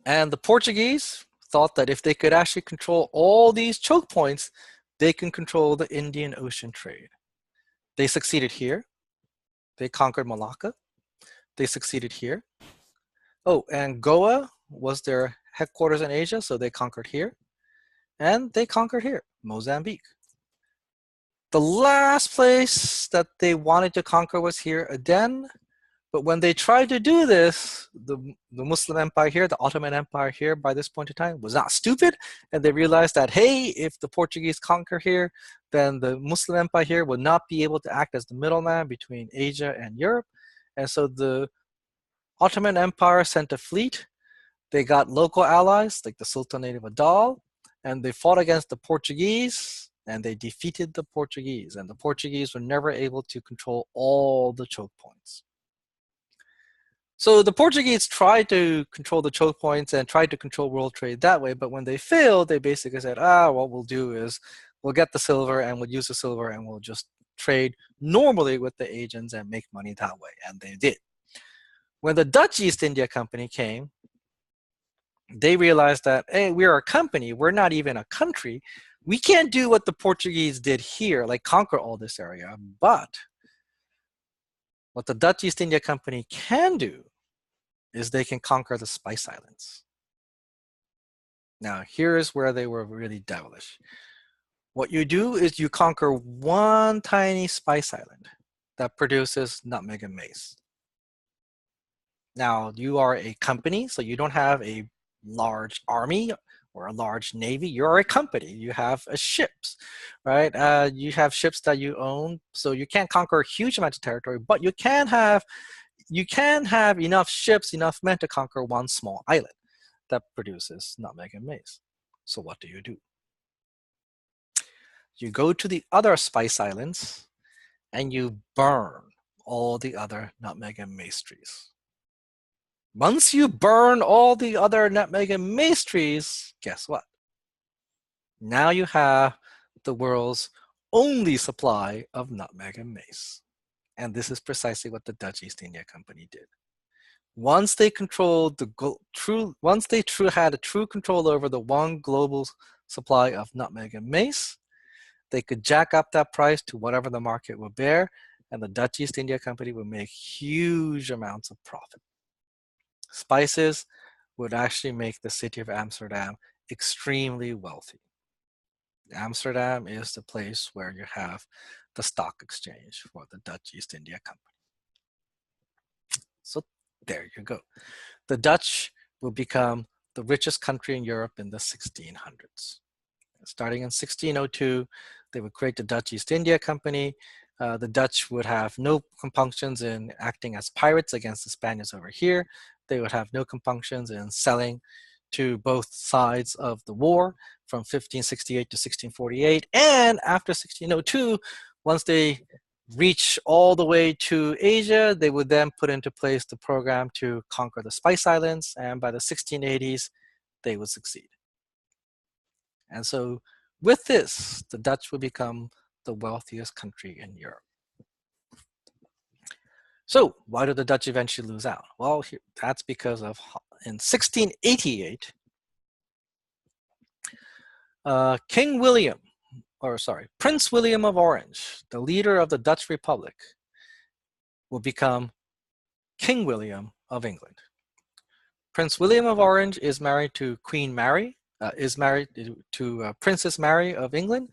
A: And the Portuguese thought that if they could actually control all these choke points, they can control the Indian Ocean trade. They succeeded here. They conquered Malacca. They succeeded here. Oh, and Goa was their headquarters in Asia, so they conquered here. And they conquered here, Mozambique. The last place that they wanted to conquer was here, Aden. But when they tried to do this, the Muslim Empire here, the Ottoman Empire here by this point in time was not stupid. And they realized that, hey, if the Portuguese conquer here, then the Muslim Empire here will not be able to act as the middleman between Asia and Europe. And so the Ottoman Empire sent a fleet. They got local allies like the Sultanate of Adal, and they fought against the Portuguese, and they defeated the Portuguese. And the Portuguese were never able to control all the choke points. So the Portuguese tried to control the choke points and tried to control world trade that way, but when they failed, they basically said, what we'll do is we'll get the silver and we'll use the silver and we'll just trade normally with the Asians and make money that way, and they did. When the Dutch East India Company came, they realized that, hey, we're a company, we're not even a country. We can't do what the Portuguese did here, like conquer all this area, but what the Dutch East India Company can do is they can conquer the Spice Islands. Now, here's where they were really devilish. What you do is you conquer one tiny spice island that produces nutmeg and mace. Now, you are a company, so you don't have a large army or a large navy. You're a company. You have ships, right? You have ships that you own, so you can't conquer a huge amount of territory, but you can have you can have enough ships, enough men to conquer one small island that produces nutmeg and mace. So what do? You go to the other spice islands and you burn all the other nutmeg and mace trees. Once you burn all the other nutmeg and mace trees, guess what? Now you have the world's only supply of nutmeg and mace. And this is precisely what the Dutch East India Company did. Once they controlled had a true control over the one global supply of nutmeg and mace, they could jack up that price to whatever the market would bear, and the Dutch East India Company would make huge amounts of profit. Spices would actually make the city of Amsterdam extremely wealthy. Amsterdam is the place where you have the stock exchange for the Dutch East India Company. So there you go. The Dutch will become the richest country in Europe in the 1600s. Starting in 1602, they would create the Dutch East India Company. The Dutch would have no compunctions in acting as pirates against the Spaniards over here. They would have no compunctions in selling to both sides of the war from 1568 to 1648. And after 1602, once they reach all the way to Asia, they would then put into place the program to conquer the Spice Islands. And by the 1680s, they would succeed. And so with this, the Dutch would become the wealthiest country in Europe. So why did the Dutch eventually lose out? Well, that's because of, in 1688, Prince William of Orange, the leader of the Dutch Republic, will become King William of England. Prince William of Orange is married to Queen Mary, is married to Princess Mary of England.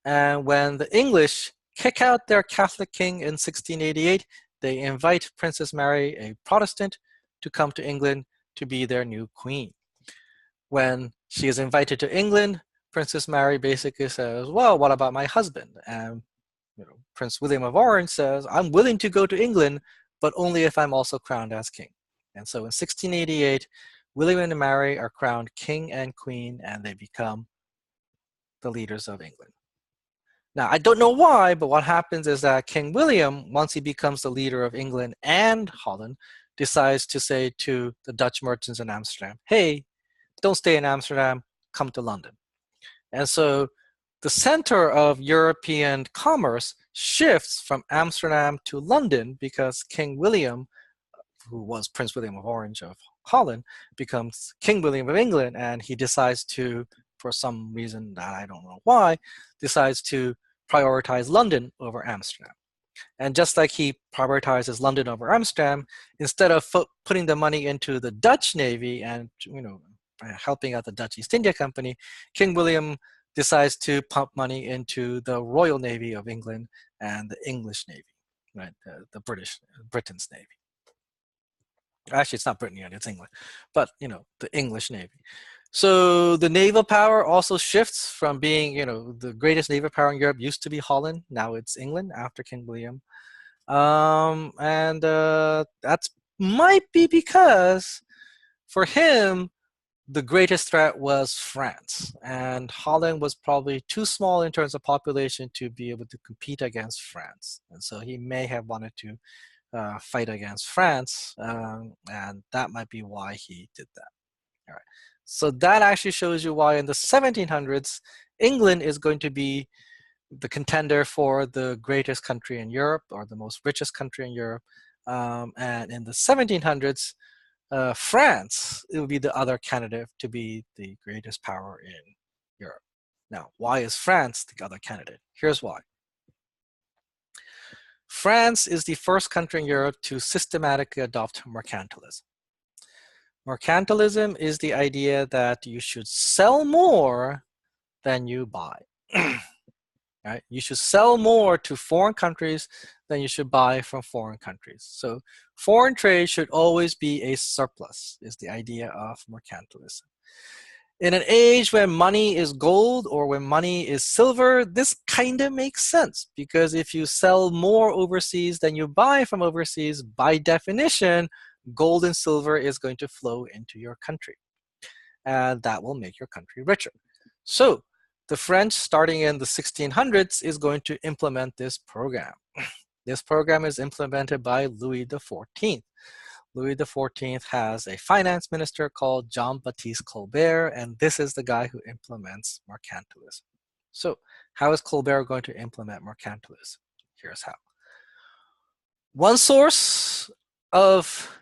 A: And when the English kick out their Catholic king in 1688, they invite Princess Mary, a Protestant, to come to England to be their new queen. When she is invited to England, Princess Mary basically says, well, what about my husband? And Prince William of Orange says, I'm willing to go to England, but only if I'm also crowned as king. And so in 1688, William and Mary are crowned king and queen, and they become the leaders of England. Now, I don't know why, but what happens is that King William, once he becomes the leader of England and Holland, decides to say to the Dutch merchants in Amsterdam, hey, don't stay in Amsterdam, come to London. And so the center of European commerce shifts from Amsterdam to London because King William, who was Prince William of Orange of Holland, becomes King William of England, and he decides to, for some reason that I don't know why, decides to prioritize London over Amsterdam. And just like he prioritizes London over Amsterdam, instead of putting the money into the Dutch Navy and helping out the Dutch East India Company, King William decides to pump money into the Royal Navy of England and the English Navy, right? The Britain's Navy. Actually, it's not Britain yet, it's England, but the English Navy. So the naval power also shifts from being, the greatest naval power in Europe used to be Holland. Now it's England after King William. That might be because for him, the greatest threat was France. And Holland was probably too small in terms of population to be able to compete against France. And so he may have wanted to fight against France. And that might be why he did that. All right. So that actually shows you why in the 1700s, England is going to be the contender for the greatest country in Europe or the most richest country in Europe. And in the 1700s, France, it would be the other candidate to be the greatest power in Europe. Now, why is France the other candidate? Here's why. France is the first country in Europe to systematically adopt mercantilism. Mercantilism is the idea that you should sell more than you buy. Right? You should sell more to foreign countries than you should buy from foreign countries. So foreign trade should always be a surplus, is the idea of mercantilism. In an age when money is gold or when money is silver, this kind of makes sense, because if you sell more overseas than you buy from overseas, by definition, gold and silver is going to flow into your country, and that will make your country richer. So the French, starting in the 1600s, is going to implement this program. This program is implemented by Louis XIV. Louis XIV has a finance minister called Jean-Baptiste Colbert, and this is the guy who implements mercantilism. So how is Colbert going to implement mercantilism? Here's how. One source of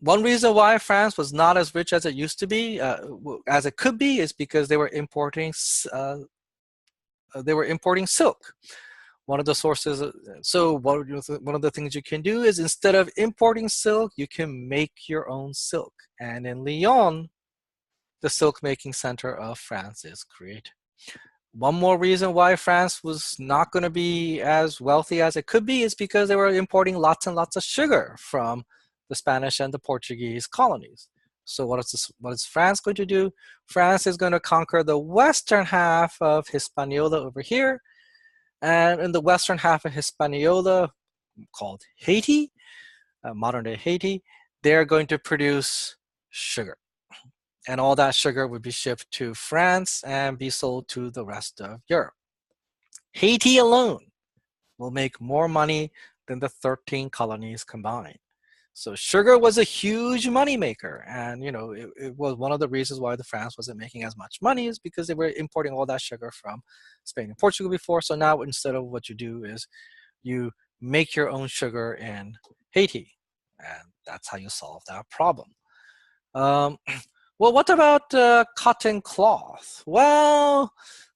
A: one reason why France was not as rich as it used to be, as it could be, is because they were importing silk. One of the sources, so one of the things you can do is, instead of importing silk, you can make your own silk. And in Lyon, the silk making center of France is created. One more reason why France was not going to be as wealthy as it could be is because they were importing lots and lots of sugar from the Spanish and the Portuguese colonies. So what is France going to do? France is going to conquer the western half of Hispaniola over here. And in the western half of Hispaniola, called Haiti, modern-day Haiti, they're going to produce sugar. And all that sugar would be shipped to France and be sold to the rest of Europe. Haiti alone will make more money than the 13 colonies combined. So sugar was a huge moneymaker, and it was one of the reasons why the France wasn't making as much money, is because they were importing all that sugar from Spain and Portugal before. So now, instead of, what you do is you make your own sugar in Haiti, and that's how you solve that problem. Well, what about cotton cloth? Well,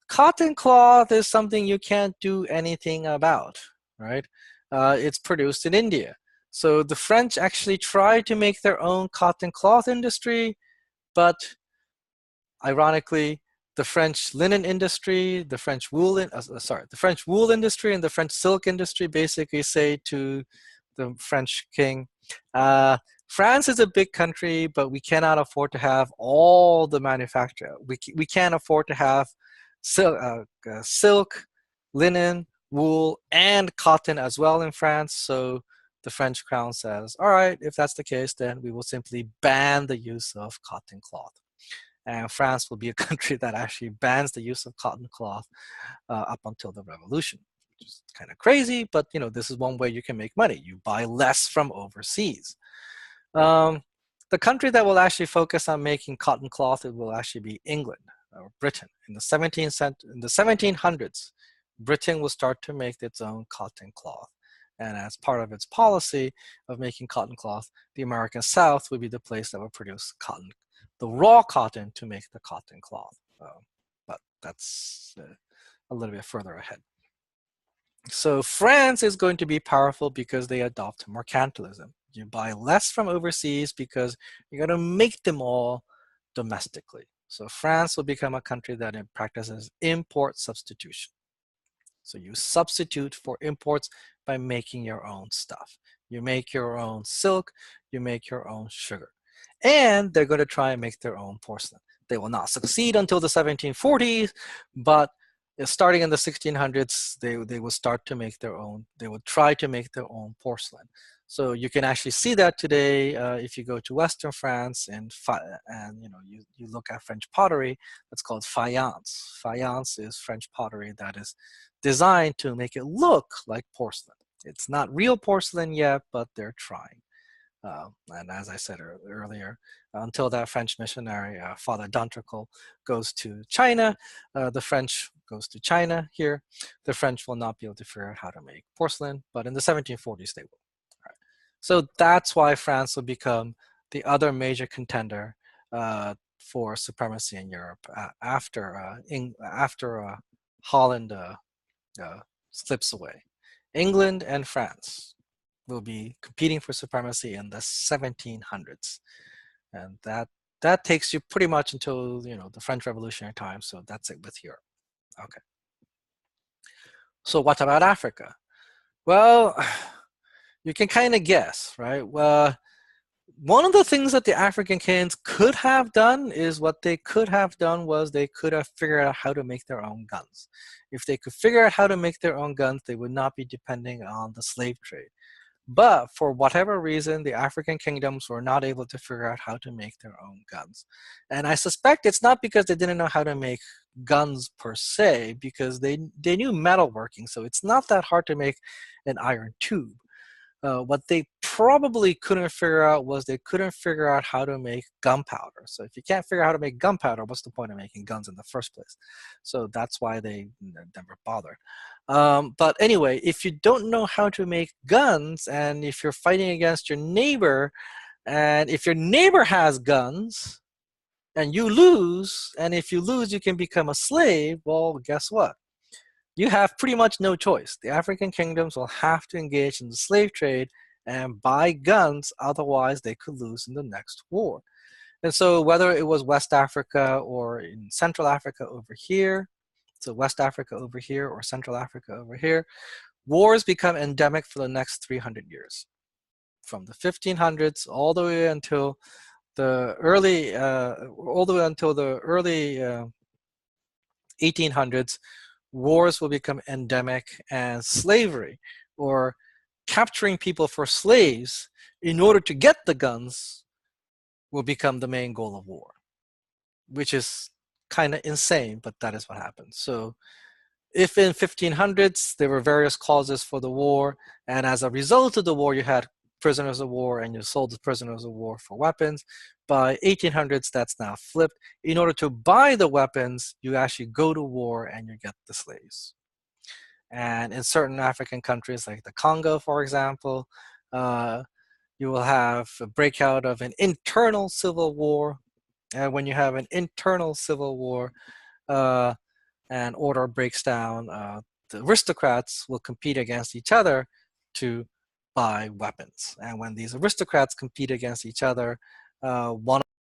A: cotton cloth is something you can't do anything about, right? It's produced in India. So the French actually tried to make their own cotton cloth industry, but ironically, the French linen industry, the French wool industry, and the French silk industry basically say to the French king, France is a big country, but we cannot afford to have all the manufacture. We can't afford to have silk, linen, wool, and cotton as well in France. So the French crown says, all right, if that's the case, then we will simply ban the use of cotton cloth. And France will be a country that actually bans the use of cotton cloth up until the revolution, which is kind of crazy, but this is one way you can make money. You buy less from overseas. The country that will actually focus on making cotton cloth, it will actually be England or Britain. In the 1700s, Britain will start to make its own cotton cloth. And as part of its policy of making cotton cloth, the American South would be the place that would produce cotton, the raw cotton, to make the cotton cloth. But that's a little bit further ahead. So France is going to be powerful because they adopt mercantilism. You buy less from overseas because you're going to make them all domestically. So France will become a country that practices import substitution. So you substitute for imports by making your own stuff. You make your own silk, you make your own sugar. And they're going to try and make their own porcelain. They will not succeed until the 1740s, but starting in the 1600s, they will start to make their own, they will try to make their own porcelain. So you can actually see that today if you go to Western France and you look at French pottery, that's called faience. Faience is French pottery that is designed to make it look like porcelain. It's not real porcelain yet, but they're trying. And as I said earlier, until that French missionary, Father d'Entrecault, goes to China, the French goes to China here, the French will not be able to figure out how to make porcelain, but in the 1740s they will. Right. So that's why France will become the other major contender for supremacy in Europe after Holland slips away. England and France will be competing for supremacy in the 1700s, and that takes you pretty much until the French Revolutionary time. So that's it with Europe. Okay. So what about Africa? Well, you can kind of guess, right? Well, one of the things that the African kings could have done is what they could have done was they could have figured out how to make their own guns. If they could figure out how to make their own guns, they would not be depending on the slave trade. But for whatever reason, the African kingdoms were not able to figure out how to make their own guns. And I suspect it's not because they didn't know how to make guns per se, because they knew metalworking, so it's not that hard to make an iron tube. What they probably couldn't figure out was they couldn't figure out how to make gunpowder. So if you can't figure out how to make gunpowder, what's the point of making guns in the first place? So that's why they never bothered. But anyway, if you don't know how to make guns, and if you're fighting against your neighbor, and if your neighbor has guns, and you lose, and if you lose, you can become a slave, well, guess what? You have pretty much no choice. The African kingdoms will have to engage in the slave trade and buy guns, otherwise they could lose in the next war. And so whether it was West Africa or in Central Africa over here, so West Africa over here or Central Africa over here, wars become endemic for the next 300 years. From the 1500s all the way until the early 1800s, wars will become endemic, and slavery, or capturing people for slaves in order to get the guns, will become the main goal of war, which is kind of insane, but that is what happens. So if in 1500s there were various causes for the war, and as a result of the war you had prisoners of war and you sold the prisoners of war for weapons, by 1800s that's now flipped. In order to buy the weapons, you actually go to war and you get the slaves. And in certain African countries like the Congo, for example, you will have a breakout of an internal civil war. And when you have an internal civil war, and order breaks down, the aristocrats will compete against each other to buy weapons. And when these aristocrats compete against each other, one